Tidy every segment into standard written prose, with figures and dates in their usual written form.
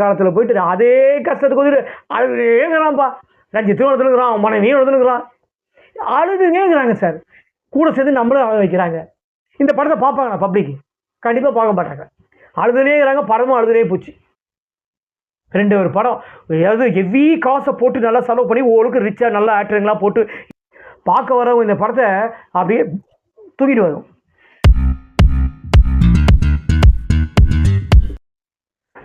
காலத்தில் போயிட்டு அதே கஷ்டத்துக்கு வந்துட்டு அழுதுங்கிறான்ப்பா. ரஞ்சித்தும் எழுதுனுக்குறான், மனைவியும் எழுதுனுக்குறான், அழுதுங்கிறாங்க சார். கூட சேர்ந்து நம்மளும் அழ வைக்கிறாங்க. இந்த படத்தை பார்ப்பாங்க பப்ளிக்? கண்டிப்பாக பார்க்க மாட்டாங்க. அழுதுனேங்கிறாங்க, படமும் அழுதுனே போச்சு. 2 ஒரு படம் ஏதாவது ஹெவி காசை போட்டு நல்லா செலவு பண்ணி ஓரளவுக்கு ரிச்சாக நல்லா ஆக்டருங்களாம் போட்டு பார்க்க வரவங்க இந்த படத்தை அப்படியே தூக்கிட்டு வரும்.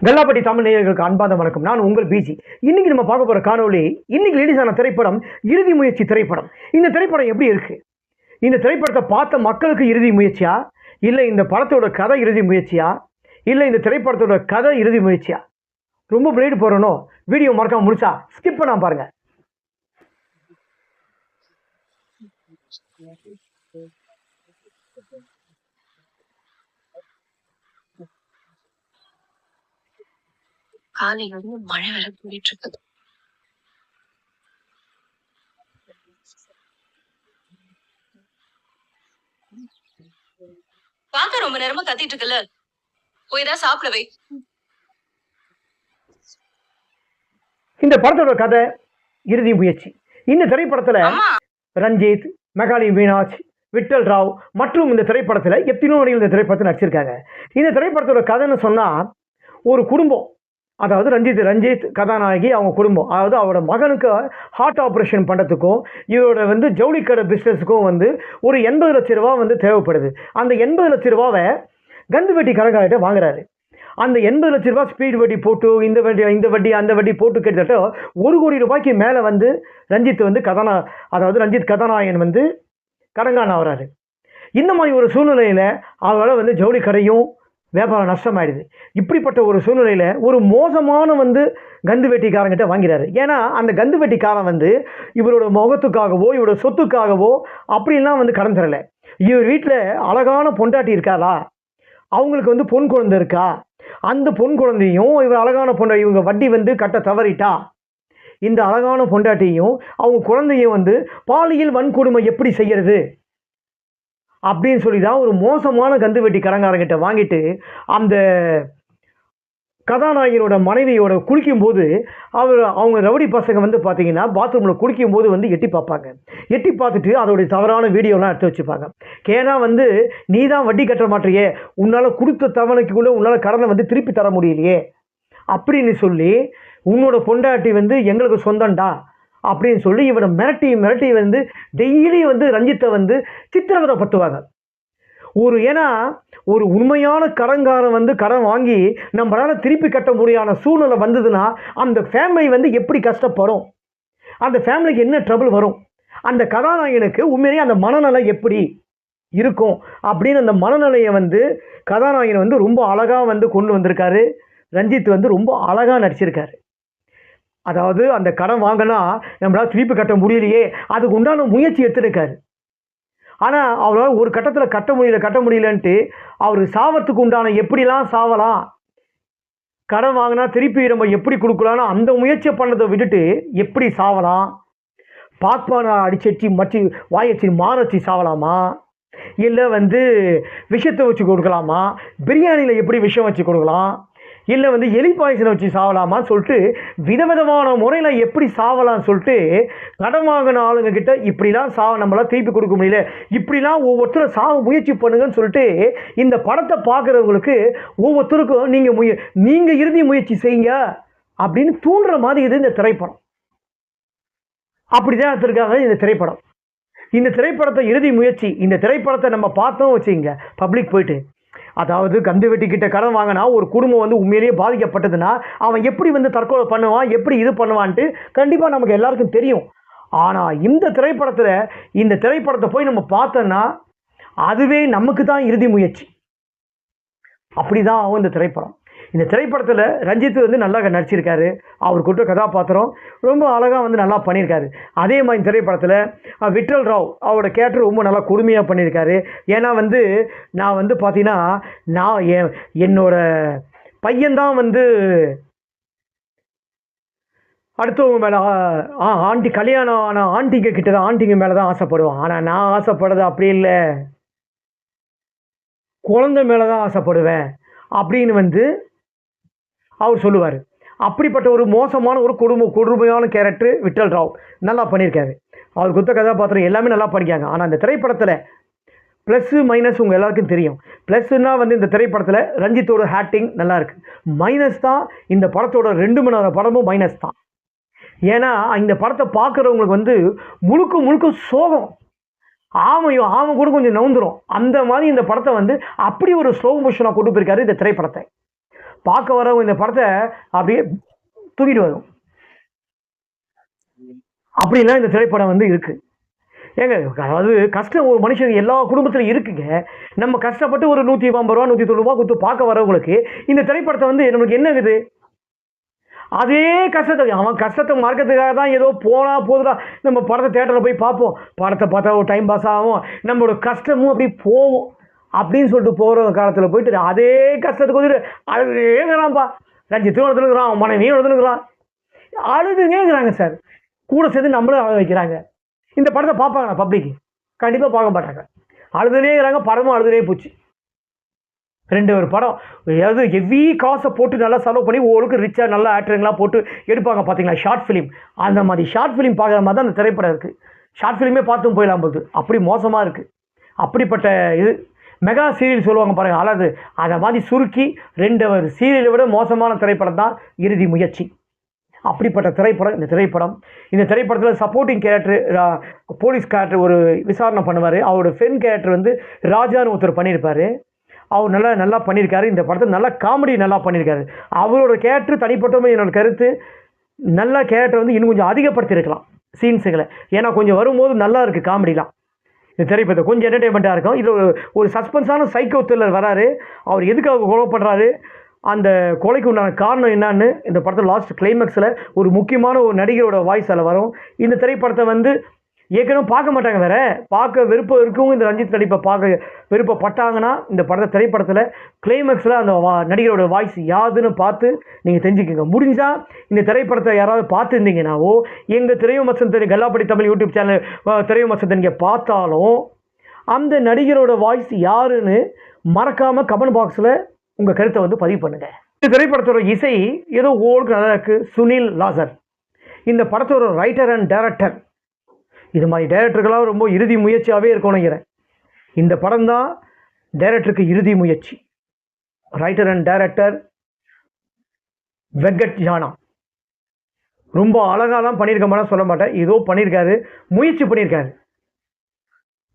கல்லாப்பட்டி தமிழ் நேயர்களுக்கு அன்பான வணக்கம். நான் உங்கள் பிஜி. இன்னைக்கு நம்ம பார்க்க போகிற காணொலி, இன்னைக்கு ரிலீஸ் ஆன திரைப்படம் இறுதி முயற்சி திரைப்படம். இந்த திரைப்படம் எப்படி இருக்கு? இந்த திரைப்படத்தை பார்த்த மக்களுக்கு இறுதி முயற்சியா, இல்லை இந்த படத்தோட கதை இறுதி முயற்சியா, இல்லை இந்த திரைப்படத்தோட கதை இறுதி முயற்சியா? ரொம்ப பிளேடு போறணும். வீடியோ மறக்காம முடிச்சா ஸ்கிப் பண்ணாம பாருங்க. காலையில இருந்து மழை வேற தூங்கிட்டு இருக்குது. பார்க்க ரொம்ப நேரமா கத்திட்டு இருக்குல்ல, போய் தான் சாப்பிட வை. இந்த படத்தோட கதை இறுதி முயற்சி. இந்த திரைப்படத்துல ரஞ்சித், மெகாலி மீனாட்சி, விட்டல் ராவ் மற்றும் இந்த திரைப்படத்துல எத்தனையோ நடிகர்கள் இந்த திரைப்படத்தில் நடிச்சிருக்காங்க. இந்த திரைப்படத்தோட கதைன்னு சொன்னா, ஒரு குடும்பம், அதாவது ரஞ்சித் கதாநாயகி, அவங்க குடும்பம், அதாவது அவரோட மகனுக்கு ஹார்ட் ஆப்ரேஷன் பண்ணுறதுக்கும் இவரோட ஜவுளிக்கடை பிஸ்னஸுக்கும் ஒரு 80 லட்ச ரூபா தேவைப்படுது. அந்த 80 லட்ச ரூபாவை கந்து வெட்டி கடைக்காரர்கிட்ட வாங்குறாரு. அந்த 80 லட்ச ரூபா ஸ்பீட் வட்டி போட்டு இந்த வட்டி அந்த வட்டி போட்டு கிட்டத்தட்ட 1 கோடி ரூபாய்க்கு மேலே ரஞ்சித் ரஞ்சித் கதாநாயகன் கடங்கான ஆகிறாரு. இந்த மாதிரி ஒரு சூழ்நிலையில் அவரால் ஜவுளி கடையும் வியாபாரம் நஷ்டமாயிடுது. இப்படிப்பட்ட ஒரு சூழ்நிலையில் ஒரு மோசமான கந்து வெட்டிக்காரங்கிட்ட வாங்கிறாரு. ஏன்னா அந்த கந்து வெட்டிக்காரன் இவரோட முகத்துக்காகவோ இவரோட சொத்துக்காகவோ அப்படின்லாம் கடன் தரலை. இவர் வீட்டில் அழகான பொண்டாட்டி இருக்காளா, அவங்களுக்கு பொன் குழந்தை இருக்கா, அந்த பொன் குழந்தையும் இவர் அழகான இவங்க வட்டி கட்ட தவறிட்டா, இந்த அழகான பொண்டாட்டியும் அவங்க குழந்தையும் பாலியல் வன்கொடுமை எப்படி செய்யறது அப்படின்னு சொல்லி தான் ஒரு மோசமான கந்து வெட்டி கடங்காரங்கிட்ட வாங்கிட்டு அந்த கதாநாயகனோட மனைவியோட குளிக்கும்போது அவங்க ரவுடி பசங்க பார்த்தீங்கன்னா பாத்ரூமில் குளிக்கும்போது எட்டி பார்ப்பாங்க. எட்டி பார்த்துட்டு அதோடைய தவறான வீடியோலாம் எடுத்து வச்சுப்பாங்க. ஏன்னா நீ தான் வட்டி கட்ட மாட்டியே, உன்னால் கொடுத்த தவணைக்குள்ளே உன்னால் கடனை திருப்பி தர முடியலையே அப்படின்னு சொல்லி, உன்னோட பொண்டாட்டி எங்களுக்கு சொந்தண்டா அப்படின்னு சொல்லி இவனை மிரட்டி டெய்லி ரஞ்சித்தை சித்திரவதைப்படுத்துவாங்க. ஏன்னா ஒரு உண்மையான கடன்காரன் கடன் வாங்கி நம்மளால திருப்பி கட்ட முடியாத சூழ்நிலை வந்ததுன்னா அந்த ஃபேமிலி எப்படி கஷ்டப்படும், அந்த ஃபேமிலிக்கு என்ன ட்ரபிள் வரும், அந்த கதாநாயகனுக்கு உண்மையிலேயே அந்த மனநிலை எப்படி இருக்கும் அப்படின்னு அந்த மனநிலையை கதாநாயகன் ரொம்ப அழகாக கொண்டு வந்திருக்காரு. ரஞ்சித் ரொம்ப அழகாக நடிச்சிருக்காரு. அதாவது அந்த கடன் வாங்கினா நம்மளால் திருப்பி கட்ட முடியலையே, அதுக்கு உண்டான முயற்சி எடுத்துருக்காரு. ஆனால் அவரால் ஒரு கட்டத்தில் கட்ட முடியலன்ட்டு அவர் சாவத்துக்கு உண்டான எப்படிலாம் சாவலாம், கடன் வாங்கினா திருப்பி நம்ம எப்படி கொடுக்கலான்னு அந்த முயற்சியை பண்ணதை விட்டுட்டு எப்படி சாவலாம், பாக்பானை அடிச்சடிச்சு மச்சி வாயச்சி மாரச்சி சாவலாமா, இல்லை விஷத்தை வச்சு கொடுக்கலாமா, பிரியாணியில் எப்படி விஷம் வச்சு கொடுக்கலாம், இல்லை எலி பாய்சனை வச்சு சாவலாமான்னு சொல்லிட்டு விதவிதமான முறையில் எப்படி சாவலான்னு சொல்லிட்டு கடன் வாங்கின ஆளுங்க கிட்ட இப்படிலாம் நம்மளால் திருப்பி கொடுக்க முடியல, இப்படிலாம் ஒவ்வொருத்தரும் சாவ முயற்சி பண்ணுங்கன்னு சொல்லிட்டு இந்த படத்தை பார்க்குறவங்களுக்கு ஒவ்வொருத்தருக்கும் நீங்கள் இறுதி முயற்சி செய்யுங்க அப்படின்னு தூண்டுற மாதிரி இது இந்த திரைப்படம். அப்படிதான் எடுத்திருக்காங்க இந்த திரைப்படம். இந்த திரைப்படத்தை இறுதி முயற்சி, இந்த திரைப்படத்தை நம்ம பார்த்தோம் வச்சுங்க பப்ளிக் போயிட்டு, அதாவது கந்து வெட்டிக்கிட்ட கடன் வாங்கினா ஒரு குடும்பம் உண்மையிலேயே பாதிக்கப்பட்டதுன்னா அவன் எப்படி தற்கொலை பண்ணுவான், எப்படி இது பண்ணுவான்ட்டு கண்டிப்பாக நமக்கு எல்லாருக்கும் தெரியும். ஆனால் இந்த திரைப்படத்தை போய் நம்ம பார்த்தோன்னா அதுவே நமக்கு தான் இறுதி முயற்சி. அப்படிதான் ஆகும் இந்த திரைப்படம். இந்த திரைப்படத்தில் ரஞ்சித் நல்லா நடிச்சிருக்காரு. அவர் கொடுத்த கதாபாத்திரம் ரொம்ப அழகாக நல்லா பண்ணியிருக்காரு. அதே மாதிரி திரைப்படத்தில் விட்டல் ராவ் அவரோட கேரக்டர் ரொம்ப நல்லா கொடுமையாக பண்ணியிருக்காரு. ஏன்னா நான் பார்த்தீங்கன்னா நான் என்னோட பையன்தான் அடுத்தவங்க மேலே ஆண்டி கல்யாணம் ஆனால் ஆண்டிங்க கிட்ட தான் ஆண்டிங்க மேலே தான் ஆசைப்படுவான். ஆனால் நான் ஆசைப்படுறது அப்படி இல்லை, குழந்தை மேலே தான் ஆசைப்படுவேன் அப்படின்னு அவர் சொல்லுவார். அப்படிப்பட்ட ஒரு மோசமான ஒரு கொடுமையான கேரக்டர் விட்டல் ராவ் நல்லா பண்ணியிருக்காரு. அவர் குத்த கதாபாத்திரம் எல்லாமே நல்லா படிக்காங்க. ஆனால் அந்த திரைப்படத்தில் ப்ளஸ்ஸு மைனஸ் உங்கள் எல்லாருக்கும் தெரியும். ப்ளஸ்ஸுன்னா வந்து இந்த திரைப்படத்தில் ரஞ்சித்தோட ஆக்டிங் நல்லா இருக்குது. மைனஸ் தான் இந்த படத்தோட 2 மணி நேரம் படமும் மைனஸ் தான். ஏன்னா இந்த படத்தை பார்க்குறவங்களுக்கு வந்து முழுக்க முழுக்க சோகம். ஆமை கூட கொஞ்சம் நவுந்துரும். அந்த மாதிரி இந்த படத்தை வந்து அப்படி ஒரு ஸ்லோ மோஷனாக கொண்டு போயிருக்காரு இந்த திரைப்படத்தை. பார்க்க வரவங்க இந்த படத்தை அப்படியே தூக்கிட்டு வரும். அப்படின்னா இந்த திரைப்படம் வந்து இருக்குது. ஏங்க அதாவது கஷ்டம் ஒரு மனுஷனுக்கு எல்லா குடும்பத்திலும் இருக்குங்க. நம்ம கஷ்டப்பட்டு ஒரு 150 ரூபா 190 ரூபா கொடுத்து பார்க்க வரவங்களுக்கு இந்த திரைப்படத்தை வந்து நம்மளுக்கு என்ன இருக்குது? அதே கஷ்டத்தை அவன் கஷ்டத்தை மறக்கிறதுக்காக தான் ஏதோ போனால் போதுடா நம்ம படத்தை தேட்டரில் போய் பார்ப்போம், படத்தை பார்த்தா ஒரு டைம் பாஸ் ஆகும், நம்மளோட கஷ்டமும் அப்படி போவோம் அப்படின்னு சொல்லிட்டு போகிற காலத்தில் போயிட்டு அதே கஷ்டத்துக்கு வந்துட்டு அழுதுங்கிறான்ப்பா. ரஞ்சித்தும் எழுதுனுங்கிறான், அவன் மனைவியும் எழுதுனுங்கிறான், அழுதுங்கிறாங்க சார். கூட சேர்ந்து நம்மளும் அழ வைக்கிறாங்க. இந்த படத்தை பார்ப்பாங்க பப்ளிக்? கண்டிப்பாக பார்க்க மாட்டாங்க. அழுதுனேங்கிறாங்க, படமும் அழுதுனே போச்சு. 2 ஒரு படம் ஏதாவது ஹெவி காசை போட்டு நல்லா செலவு பண்ணி ஓரளவுக்கு ரிச்சாக நல்லா ஆக்டருங்களாம் போட்டு எடுப்பாங்க பார்த்தீங்களா, ஷார்ட் ஃபிலிம். அந்த மாதிரி ஷார்ட் ஃபிலிம் பார்க்குற மாதிரி தான் அந்த திரைப்படம் இருக்குது. ஷார்ட் ஃபிலிமே பார்த்தும் போயிடலாம் போகுது, அப்படி மோசமாக இருக்குது. அப்படிப்பட்ட இது மெகா சீரியல் சொல்லுவாங்க பாருங்கள், அழகு அதை மாதிரி சுருக்கி 2 சீரியலை விட மோசமான திரைப்படம் தான் இறுதி முயற்சி. அப்படிப்பட்ட திரைப்படம் இந்த திரைப்படம். இந்த திரைப்படத்தில் சப்போர்ட்டிங் கேரக்டர் போலீஸ் கேரக்டர் ஒரு விசாரணை பண்ணுவார். அவரோட ஃப்ரெண்ட் கேரக்டர் வந்து ராஜான்னு ஒருத்தர் பண்ணியிருப்பார். அவர் நல்லா பண்ணியிருக்காரு. இந்த படத்தை நல்லா காமெடி நல்லா பண்ணியிருக்காரு. அவரோட கேரக்டர் தனிப்பட்டமே என்னோட கருத்து, நல்ல கேரக்டர் வந்து இன்னும் கொஞ்சம் அதிகப்படுத்தியிருக்கலாம் சீன்ஸுகளை. ஏன்னா கொஞ்சம் வரும்போது நல்லா இருக்குது காமெடிலாம். இந்த திரைப்படத்தை கொஞ்சம் என்டர்டெயின்மெண்ட்டாக இருக்கும். இது ஒரு சஸ்பென்ஸான சைக்கோ த்ரில்லர் வராரு. அவர் எதுக்காக கொலை பண்ணுறாரு, அந்த கொலைக்கு உண்டான காரணம் என்னான்னு இந்த படத்தில் லாஸ்ட் கிளைமேக்ஸில் ஒரு முக்கியமான ஒரு நடிகரோட வாய்ஸ் அதில் வரும். இந்த திரைப்படத்தை வந்து ஏற்கனவே பார்க்க மாட்டாங்க, வேறு பார்க்க விருப்பம் இருக்கவங்க இந்த ரஞ்சித் நடிப்பை பார்க்க விருப்பப்பட்டாங்கன்னா இந்த திரைப்படத்தில் கிளைமேக்ஸில் அந்த நடிகரோட வாய்ஸ் யாதுன்னு பார்த்து நீங்கள் தெரிஞ்சுக்கோங்க. முடிஞ்சால் இந்த திரைப்படத்தை யாராவது பார்த்துருந்தீங்கன்னாவோ எங்கள் திரைவிமர்சனத்தை கல்லாப்படி தமிழ் யூடியூப் சேனல் திரைவிமர்சனத்தை நீங்கள் பார்த்தாலும் அந்த நடிகரோட வாய்ஸ் யாருன்னு மறக்காமல் கமெண்ட் பாக்ஸில் உங்கள் கருத்தை வந்து பதிவு பண்ணுங்கள். இந்த திரைப்படத்தோட இசை ஏதோ ஓருக்கு நல்லா இருக்குது. சுனில் லாசர் இந்த படத்தோட ரைட்டர் அண்ட் டைரக்டர். இது மாதிரி டைரக்டர்களாக ரொம்ப இறுதி முயற்சியாகவே இருக்கணுங்கிறேன். இந்த படம் தான் டைரக்டருக்கு இறுதி முயற்சி. ரைட்டர் அண்ட் டைரக்டர் வெங்கட் ஜானா ரொம்ப அழகாக தான் பண்ணியிருக்க மாட்டேன் சொல்ல மாட்டேன், ஏதோ பண்ணியிருக்காரு, முயற்சி பண்ணியிருக்காரு.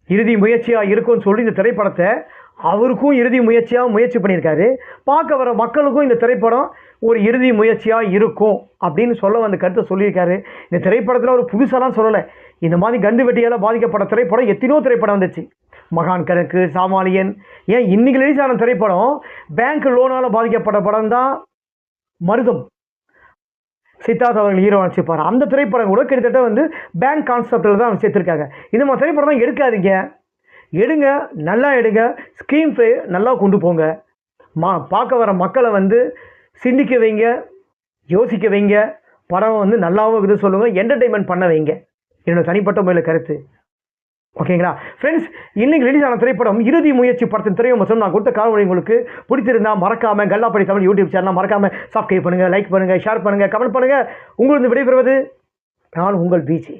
இறுதி முயற்சியாக இருக்கும்னு சொல்லி இந்த திரைப்படத்தை அவருக்கும் இறுதி முயற்சியாக முயற்சி பண்ணியிருக்காரு. பார்க்க வர மக்களுக்கும் இந்த திரைப்படம் ஒரு இறுதி முயற்சியாக இருக்கும் அப்படின்னு சொல்ல வந்த கருத்தை சொல்லியிருக்காரு. இந்த திரைப்படத்தில் ஒரு புதுசாலாம் சொல்லலை. இந்த மாதிரி கந்து வெட்டியால் பாதிக்கப்பட்ட திரைப்படம் எத்தனையோ திரைப்படம் வந்துச்சு. மகான் கணக்கு, சாமானியன், ஏன் இன்னைக்கு ரிலீஸ் ஆன திரைப்படம் பேங்க் லோனால் பாதிக்கப்பட்ட படம் தான் மருதம். சித்தார்த் அவர்கள் ஹீரோ வச்சுப்பார். அந்த திரைப்படம் கூட கிட்டத்தட்ட வந்து பேங்க் கான்செப்டில் தான் சேர்த்துருக்காங்க. இந்த மாதிரி திரைப்படம் தான் எடுக்காதீங்க, எடுங்க, நல்லா எடுங்க, ஸ்க்ரீன் ப்ளே நல்லா கொண்டு போங்க, பார்க்க வர மக்களை வந்து சிந்திக்க வைங்க, யோசிக்க வைங்க, படம் வந்து நல்லாவும் இது சொல்லுங்கள், என்டர்டெயின்மெண்ட் பண்ண வைங்க. என்னோட தனிப்பட்ட முறையில் கருத்து. ஓகேங்களா ஃப்ரெண்ட்ஸ், இன்றைக்கி ரிலீஸ் ஆன திரைப்படம் இறுதி முயற்சி படத்தின் திரைவிமர்சனம் நான் கொடுத்த காரணம் உங்களுக்கு பிடிச்சிருந்தால் மறக்காமல் கல்லாப்படி தமிழ் யூடியூப் சேனலை மறக்காமல் சப்ஸ்கிரைப் பண்ணுங்கள், லைக் பண்ணுங்கள், ஷேர் பண்ணுங்கள், கமெண்ட் பண்ணுங்கள். உங்களுக்கு விடைபெறுவது நான் உங்கள் பிஜி.